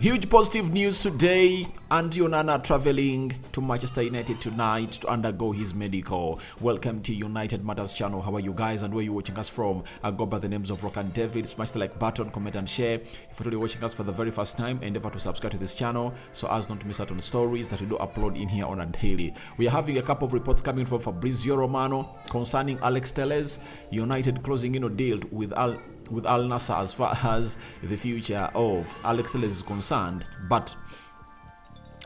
Huge positive news today. Onana traveling to Manchester United tonight to undergo his medical. Welcome to United Matters channel. How are you guys and where are you watching us from? I go by the names of Rock and David. Smash the like button, comment and share. If you're watching us for the very first time, endeavor to subscribe to this channel so as not to miss out on stories that we do upload in here on a daily. We are having a couple of reports coming from Fabrizio Romano concerning Alex Telles. United closing in a deal with Al Nassr as far as the future of Alex Telles is concerned, but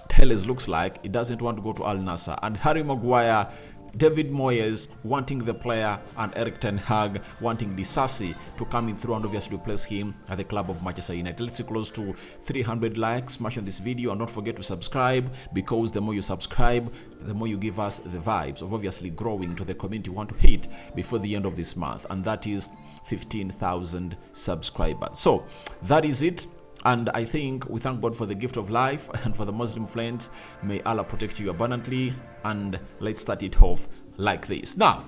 Telles looks like he doesn't want to go to Al Nassr, and Harry Maguire, David Moyes wanting the player, and Erik ten Hag wanting Disasi to come in through and obviously replace him at the club of Manchester United. Let's see close to 300 likes. Smash on this video and don't forget to subscribe, because the more you subscribe, the more you give us the vibes of obviously growing to the community we want to hit before the end of this month, and that is 15,000 subscribers. So that is it. And I think we thank God for the gift of life, and for the Muslim friends, may Allah protect you abundantly. And let's start it off like this. Now,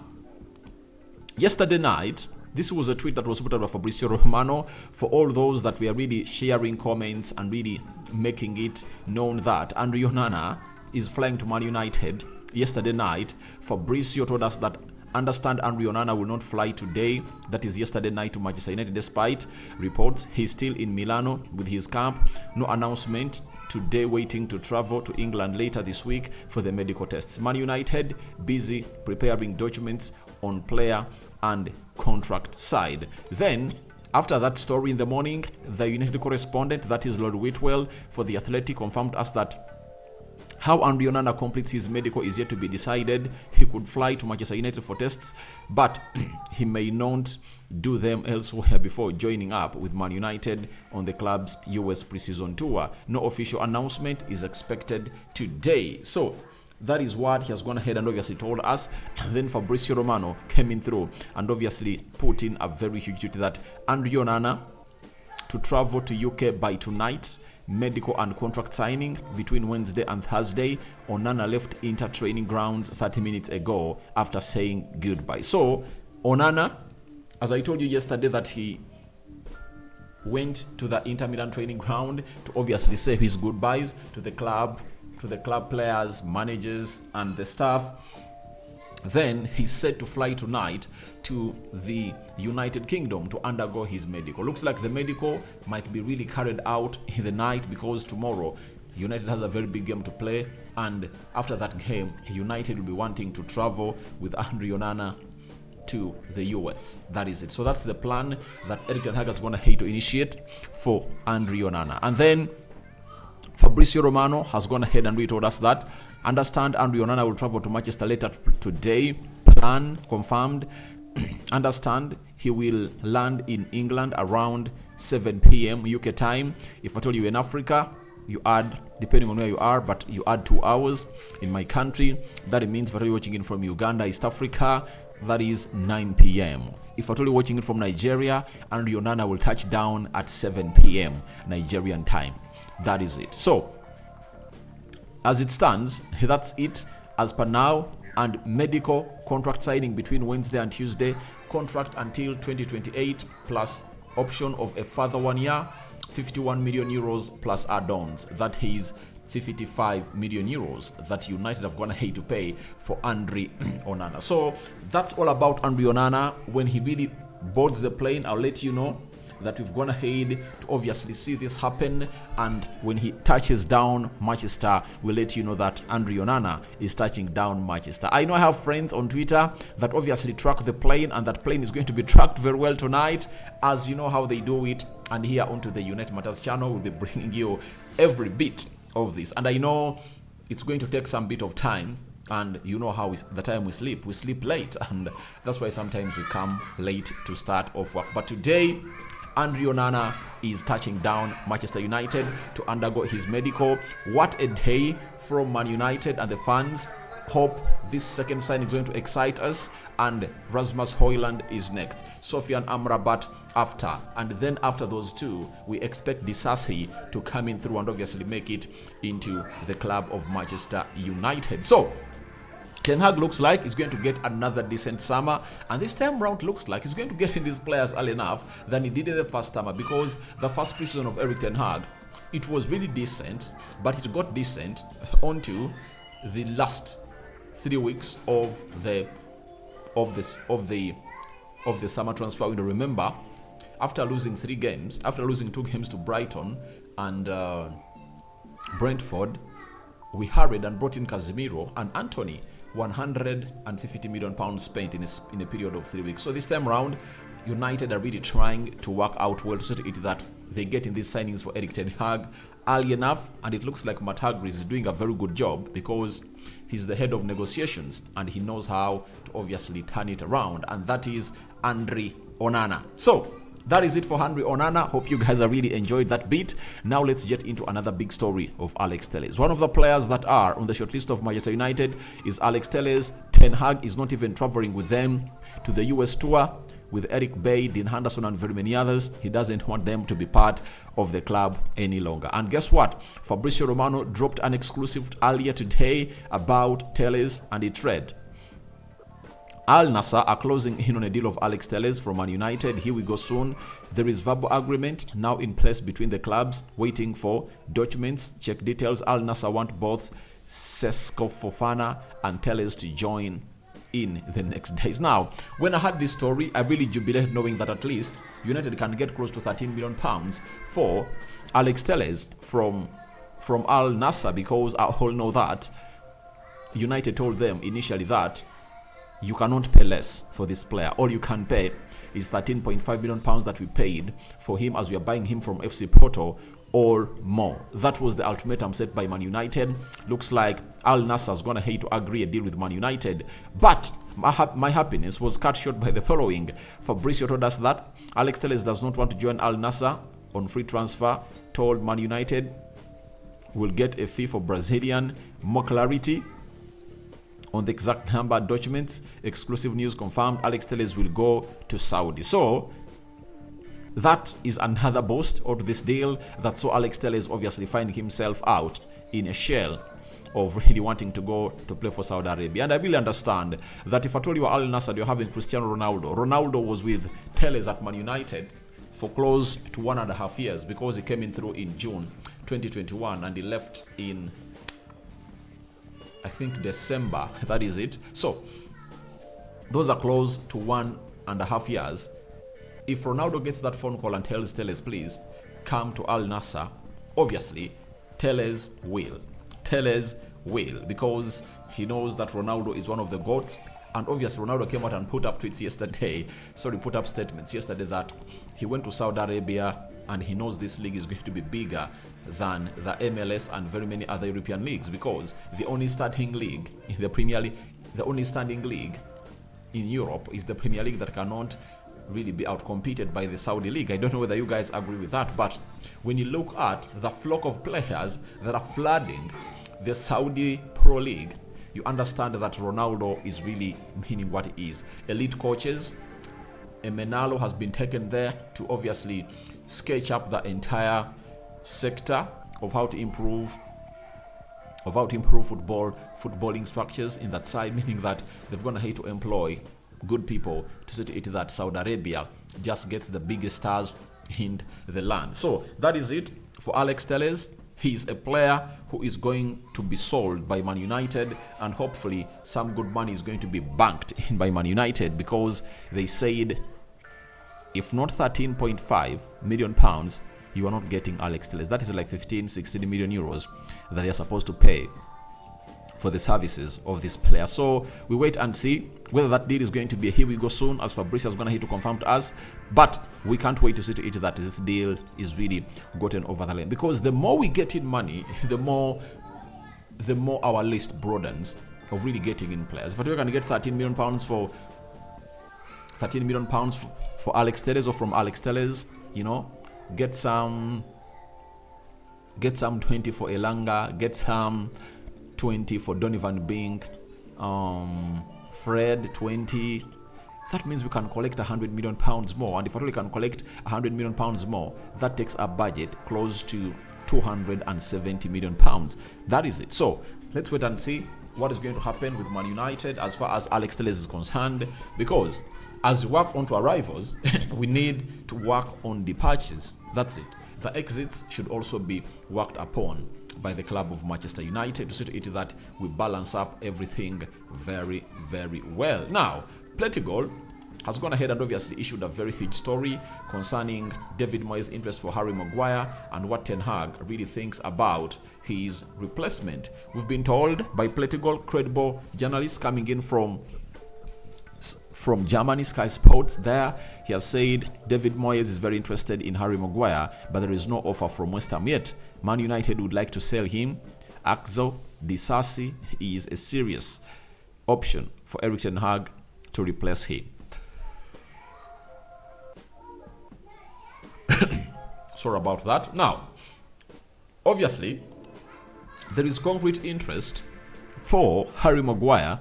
yesterday night, this was a tweet that was put out by Fabrizio Romano. For all those that were really sharing comments and really making it known that Onana is flying to Man United yesterday night, Fabrizio told us that understand Onana will not fly today, that is yesterday night, to Manchester United, despite reports he's still in Milano with his camp. No announcement today, waiting to travel to England later this week for the medical tests. Man United busy preparing documents on player and contract side. Then after that story in the morning, the United correspondent, that is Lord Whitwell for The Athletic, confirmed us that how Onana completes his medical is yet to be decided. He could fly to Manchester United for tests, but he may not do them elsewhere before joining up with Man United on the club's US preseason tour. No official announcement is expected today. So that is what he has gone ahead and obviously told us. And then Fabrizio Romano came in through and obviously put in a very huge duty that Onana to travel to UK by tonight. Medical and contract signing between Wednesday and Thursday. Onana left Inter training grounds 30 minutes ago after saying goodbye. So Onana, as I told you yesterday, that he went to the Inter Milan training ground to obviously say his goodbyes to the club players, managers and the staff. Then he's set to fly tonight to the United Kingdom to undergo his medical. Looks like the medical might be really carried out in the night, because tomorrow United has a very big game to play, and after that game United will be wanting to travel with Onana to the US. That is it. So that's the plan that Erik ten Hag is going to hate to initiate for Onana. And then Fabrizio Romano has gone ahead and told us that understand Onana will travel to Manchester later today. Plan confirmed. Understand he will land in England around 7 p.m. UK time. If I told you in Africa, you add, depending on where you are, but you add 2 hours. In my country, that means if you're watching it from Uganda, East Africa, that is 9 p.m. If I told you watching it from Nigeria, Onana will touch down at 7 p.m. Nigerian time. That is it. So as it stands, that's it as per now. And medical contract signing between Wednesday and Tuesday. Contract until 2028 plus option of a further 1 year. 51 million euros plus add-ons. That is 55 million euros that United have gone ahead to pay for Onana. So that's all about Onana. When he really boards the plane, I'll let you know that we've gone ahead to obviously see this happen, and when he touches down Manchester, we'll let you know that Onana is touching down Manchester. I know I have friends on Twitter that obviously track the plane, and that plane is going to be tracked very well tonight, as you know how they do it. And here onto the United Matters channel, we'll be bringing you every bit of this, and I know it's going to take some bit of time. And you know how the time we sleep late, and that's why sometimes we come late to start off work. But today Onana is touching down Manchester United to undergo his medical. What a day from Man United, and the fans hope this second sign is going to excite us. And Rasmus Højlund is next, Sofian Amrabat after, and then after those two we expect Disasi to come in through and obviously make it into the club of Manchester United. So Ten Hag looks like he's going to get another decent summer, and this time round looks like he's going to get in these players early enough than he did in the first summer, because the first preseason of Erik ten Hag, it was really decent, but it got decent onto the last 3 weeks of the summer transfer window. Remember, after losing 2 games to Brighton and Brentford, we hurried and brought in Casemiro and Anthony. 150 million pounds spent in a period of 3 weeks. So this time around, United are really trying to work out well to set it that they get in these signings for Erik ten Hag early enough, and it looks like Matt Hargreaves is doing a very good job because he's the head of negotiations and he knows how to obviously turn it around, and that is Andre Onana. So that is it for Andre Onana. Hope you guys have really enjoyed that bit. Now let's get into another big story of Alex Telles. One of the players that are on the shortlist of Manchester United is Alex Telles. Ten Hag is not even traveling with them to the US tour with Eric Bay, Dean Henderson and very many others. He doesn't want them to be part of the club any longer. And guess what? Fabrizio Romano dropped an exclusive earlier today about Telles, and it read, Al Nassr are closing in on a deal of Alex Telles from Man United. Here we go soon. There is verbal agreement now in place between the clubs, waiting for documents. Check details. Al Nassr want both Sesco Fofana and Telles to join in the next days. Now, when I heard this story, I really jubilated knowing that at least United can get close to 13 million pounds for Alex Telles from Al Nassr, because I all know that United told them initially that you cannot pay less for this player. All you can pay is 13.5 million pounds that we paid for him as we are buying him from FC Porto, or more. That was the ultimatum set by Man United. Looks like Al Nassr is going to hate to agree a deal with Man United. But my happiness was cut short by the following. Fabrizio told us that Alex Telles does not want to join Al Nassr on free transfer. Told Man United will get a fee for Brazilian. More clarity on the exact number, documents, exclusive news confirmed. Alex Telles will go to Saudi. So that is another boost of this deal that saw Alex Telles obviously finding himself out in a shell of really wanting to go to play for Saudi Arabia. And I really understand that if I told you Al Nassr, you're having Cristiano Ronaldo. Ronaldo was with Telles at Man United for close to 1.5 years, because he came in through in June 2021 and he left in, I think, December. That is it. So those are close to 1.5 years. If Ronaldo gets that phone call and tells Telles, please come to Al Nassr, obviously Telles will, because he knows that Ronaldo is one of the GOATs. And obviously Ronaldo came out and put up statements yesterday that he went to Saudi Arabia and he knows this league is going to be bigger than the MLS and very many other European leagues, because the only standing league in the Premier League, the only standing league in Europe is the Premier League that cannot really be outcompeted by the Saudi league. I don't know whether you guys agree with that, but when you look at the flock of players that are flooding the Saudi Pro League, you understand that Ronaldo is really meaning what he is. Elite coaches, Emenalo has been taken there to obviously sketch up the entire sector of how to improve footballing structures in that side, meaning that they're going to hate to employ good people to see to it that Saudi Arabia just gets the biggest stars in the land. So that is it for Alex Telles. He's a player who is going to be sold by Man United, and hopefully some good money is going to be banked in by Man United, because they said if not 13.5 million pounds, you are not getting Alex Telles. That is like 15-16 million euros that they are supposed to pay for the services of this player. So we wait and see whether that deal is going to be a here we go soon, as Fabrizio is going to hit to confirm to us. But we can't wait to see to it that this deal is really gotten over the line, because the more we get in money, the more our list broadens of really getting in players. If we can get 13 million pounds for Alex Telles, or from Alex Telles, you know, get some 20 for Elanga, get some 20 for Donovan Bink, Fred 20. That means we can collect 100 million pounds more, and if we can collect 100 million pounds more, that takes our budget close to 270 million pounds. That is it. So let's wait and see what is going to happen with Man United as far as Alex Telles is concerned, because as we work on to arrivals, we need to work on departures. That's it. The exits should also be worked upon by the club of Manchester United to see to it that we balance up everything very, very well. Now, Plettigol has gone ahead and obviously issued a very huge story concerning David Moyes' interest for Harry Maguire and what Ten Hag really thinks about his replacement. We've been told by Plettigol, credible journalists coming in from Germany, Sky Sports there. He has said David Moyes is very interested in Harry Maguire, but there is no offer from West Ham yet. Man United would like to sell him. Axel Disasi is a serious option for Erik Ten Hag to replace him. Sorry about that. Now, obviously, there is concrete interest for Harry Maguire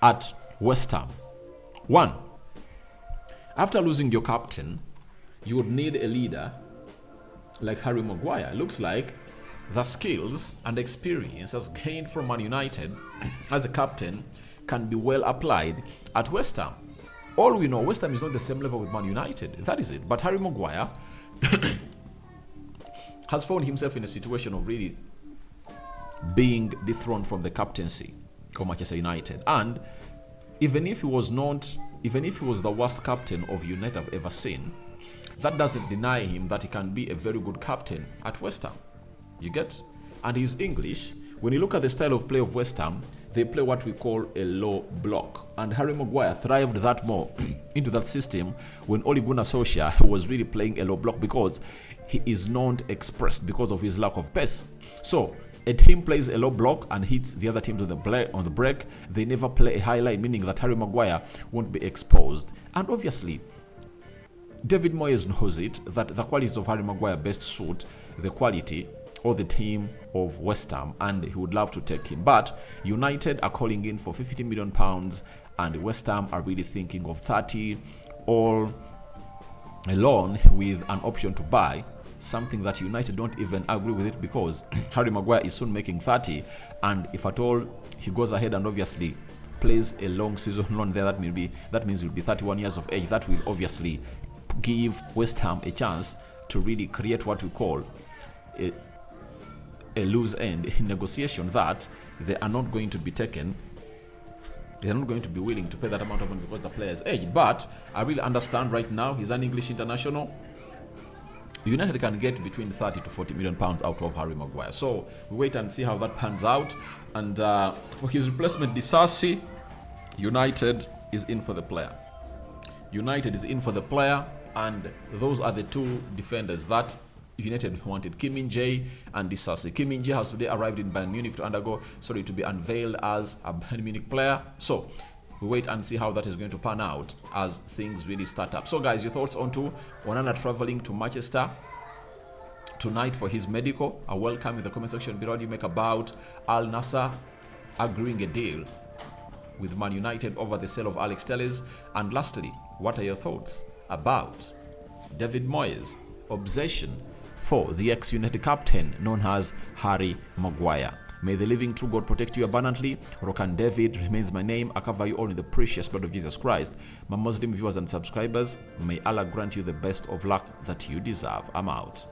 at West Ham. One, after losing your captain, you would need a leader like Harry Maguire. Looks like the skills and experience as gained from Man United as a captain can be well applied at West Ham. All we know, West Ham is not the same level with Man United. That is it. But Harry Maguire has found himself in a situation of really being dethroned from the captaincy of Manchester United. And even if he was the worst captain of United I've ever seen, that doesn't deny him that he can be a very good captain at West Ham. You get? And he's English. When you look at the style of play of West Ham, they play what we call a low block. And Harry Maguire thrived that more into that system when Ole Gunnar Solskjaer was really playing a low block because he is not expressed because of his lack of pace. So a team plays a low block and hits the other team on the break. They never play a high line, meaning that Harry Maguire won't be exposed. And obviously, David Moyes knows it, that the qualities of Harry Maguire best suit the quality or the team of West Ham, and he would love to take him. But United are calling in for £50 million, and West Ham are really thinking of 30, all alone with an option to buy. Something that United don't even agree with it because Harry Maguire is soon making 30, and if at all he goes ahead and obviously plays a long season loan there, that means he'll be 31 years of age. That will obviously give West Ham a chance to really create what we call a loose end in negotiation, that they are not going to be taken. They're not going to be willing to pay that amount of money because the player is aged. But I really understand right now he's an English international. United can get between 30 to 40 million pounds out of Harry Maguire. So we wait and see how that pans out. And for his replacement, Disasi, United is in for the player. United is in for the player, and those are the two defenders that United wanted, Kim Min-jae and Disasi. Kim Min-jae has today arrived in Bayern Munich to be unveiled as a Bayern Munich player. So we wait and see how that is going to pan out as things really start up. So guys, your thoughts on to Onana traveling to Manchester tonight for his medical are welcome in the comment section below. What do you make about Al Nassr agreeing a deal with Man United over the sale of Alex Telles? And lastly, what are your thoughts about David Moyes' obsession for the ex-United captain known as Harry Maguire? May the living true God protect you abundantly. Rokan David remains my name. I cover you all in the precious blood of Jesus Christ. My Muslim viewers and subscribers, may Allah grant you the best of luck that you deserve. I'm out.